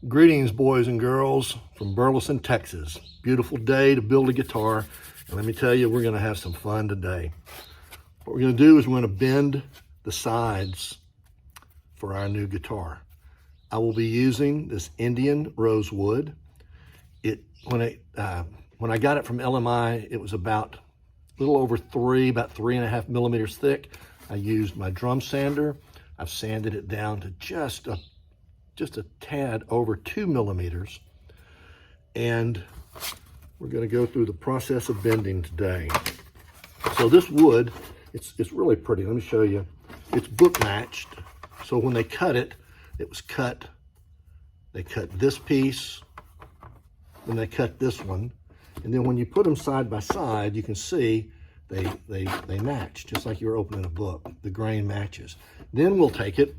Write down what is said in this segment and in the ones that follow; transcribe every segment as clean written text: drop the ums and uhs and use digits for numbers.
Greetings, boys and girls from Burleson, Texas. Beautiful day to build a guitar. And let me tell you, we're going to have some fun today. What we're going to do is we're going to bend the sides for our new guitar. I will be using this Indian rosewood. When I got it from LMI, it was about a little over about 3.5 millimeters thick. I used my drum sander. I've sanded it down to just a tad over 2 millimeters. And we're going to go through the process of bending today. So this wood, it's really pretty. Let me show you. It's book matched. So when they cut it, it was cut. They cut this piece, then they cut this one. And then when you put them side by side, you can see they match, just like you're opening a book. The grain matches. Then we'll take it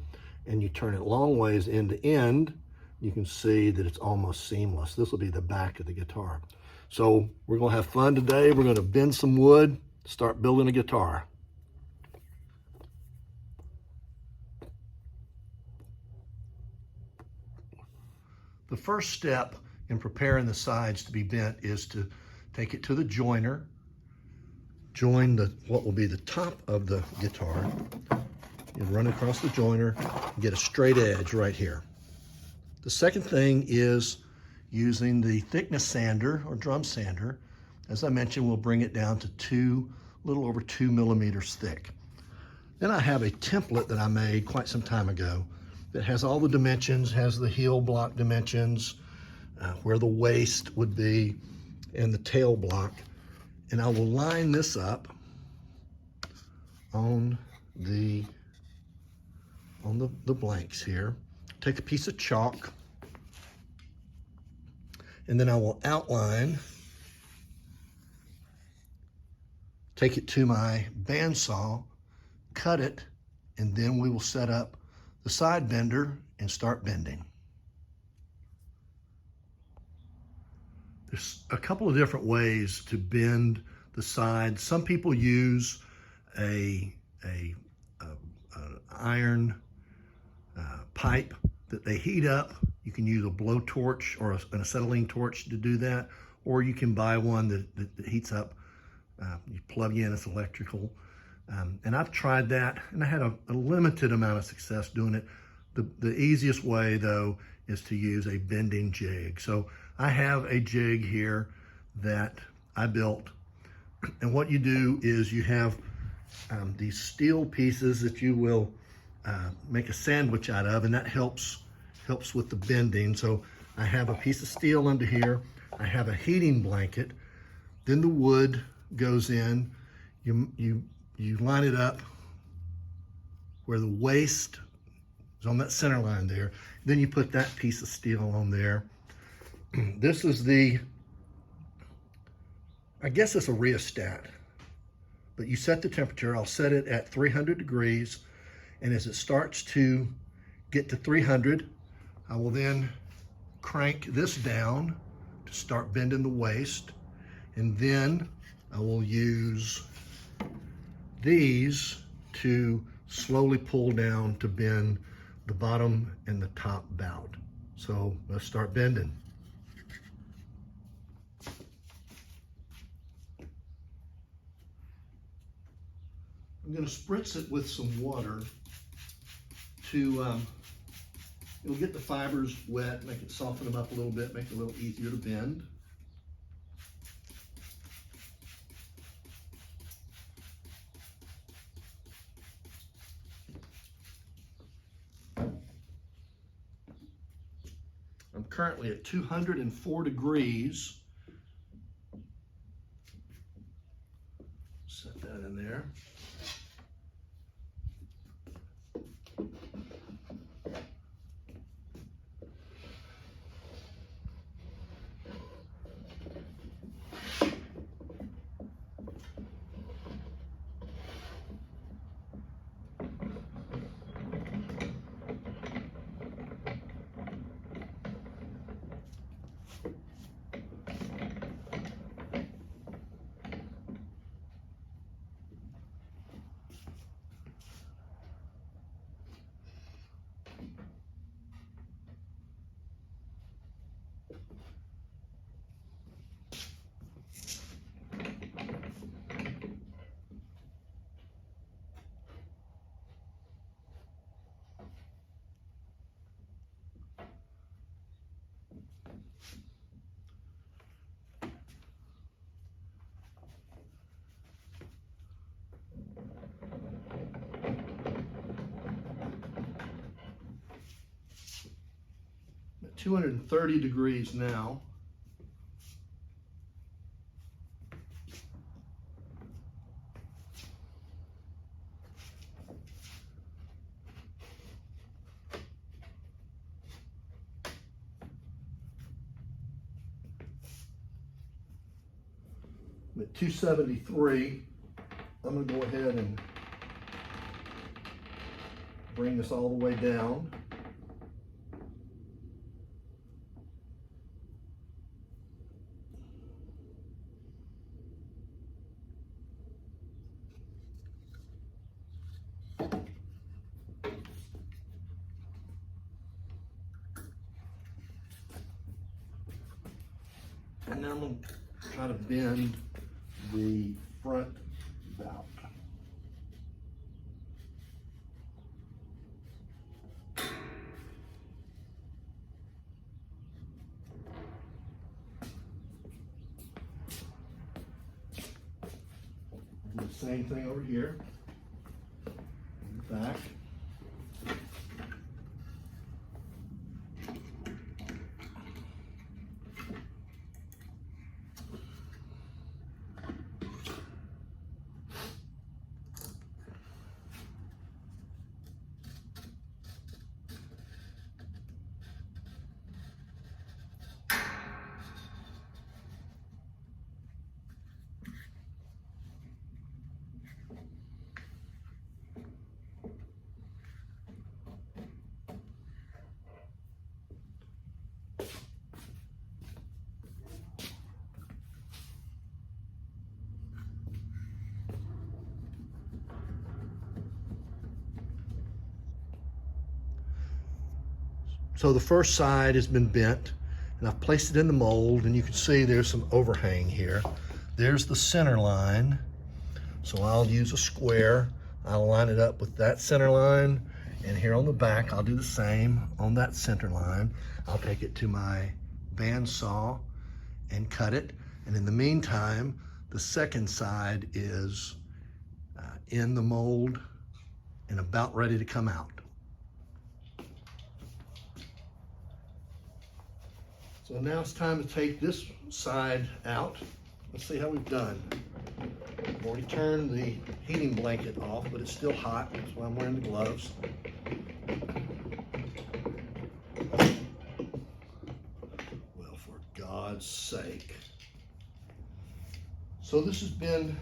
and you turn it long ways end to end. You can see that it's almost seamless. This will be the back of the guitar. So we're going to have fun today. We're going to bend some wood, start building a guitar. The first step in preparing the sides to be bent is to take it to the joiner, join what will be the top of the guitar. You run across the joiner, get a straight edge right here. The second thing is using the thickness sander or drum sander. As I mentioned, we'll bring it down to a little over 2 millimeters thick. Then I have a template that I made quite some time ago that has all the dimensions, has the heel block dimensions, where the waist would be, and the tail block. And I will line this up on the blanks here. Take a piece of chalk, and then I will outline, take it to my bandsaw, cut it, and then we will set up the side bender and start bending. There's a couple of different ways to bend the sides. Some people use an iron pipe that they heat up. You can use a blowtorch or an acetylene torch to do that, or you can buy one that heats up. You plug in, it's electrical. And I've tried that, and I had a limited amount of success doing it. The easiest way, though, is to use a bending jig. So I have a jig here that I built, and what you do is you have these steel pieces that you will make a sandwich out of, and that helps with the bending. So I have a piece of steel under here. I have a heating blanket. Then the wood goes in. You line it up where the waist is on that center line there. Then you put that piece of steel on there. This is I guess it's a rheostat, but you set the temperature. I'll set it at 300 degrees. And as it starts to get to 300, I will then crank this down to start bending the waist. And then I will use these to slowly pull down to bend the bottom and the top bout. So let's start bending. I'm going to spritz it with some water to it'll get the fibers wet, make it soften them up a little bit, make it a little easier to bend. I'm currently at 204 degrees. Set that in there. 230 degrees now. At 273, I'm going to go ahead and bring this all the way down. And now I'm going to try to bend the front bout. Do the same thing over here. Back. So the first side has been bent, and I've placed it in the mold, and you can see there's some overhang here. There's the center line, so I'll use a square. I'll line it up with that center line, and here on the back I'll do the same on that center line. I'll take it to my bandsaw and cut it, and in the meantime the second side is in the mold and about ready to come out. So now it's time to take this side out. Let's see how we've done. I've already turned the heating blanket off, but it's still hot. That's why I'm wearing the gloves. Well, for God's sake. So this has been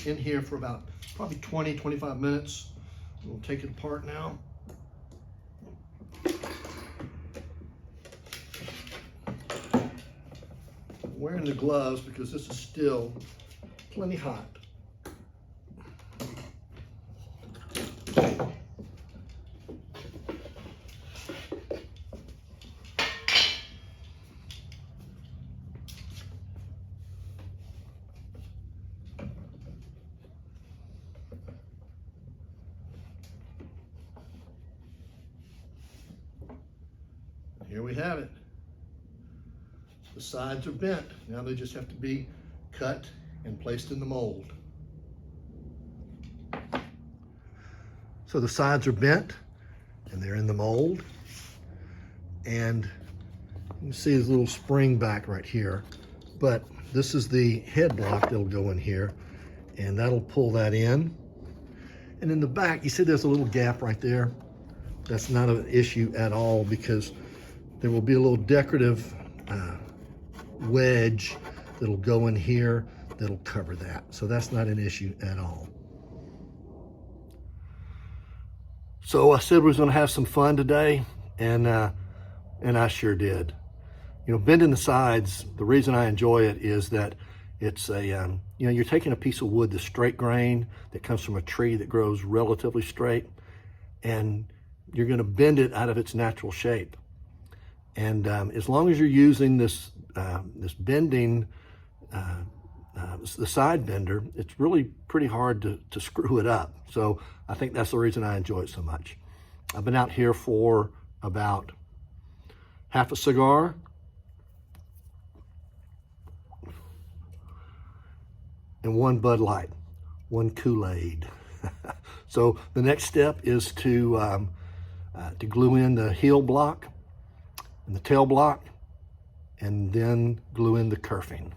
in here for about probably 20, 25 minutes. We'll take it apart now. Wearing the gloves because this is still plenty hot. Here we have it. The sides are bent. Now they just have to be cut and placed in the mold. So the sides are bent and they're in the mold. And you can see this little spring back right here. But this is the head block that'll go in here, and that'll pull that in. And in the back, you see there's a little gap right there. That's not an issue at all because there will be a little decorative wedge that'll go in here that'll cover that. So that's not an issue at all. So I said we was going to have some fun today, and I sure did. You know, bending the sides, the reason I enjoy it is that it's a, you know, you're taking a piece of wood, the straight grain that comes from a tree that grows relatively straight, and you're going to bend it out of its natural shape. And as long as you're using this this bending, the side bender, it's really pretty hard to screw it up. So I think that's the reason I enjoy it so much. I've been out here for about half a cigar. And one Bud Light, one Kool-Aid. So the next step is to glue in the heel block. and the tail block, and then glue in the kerfing.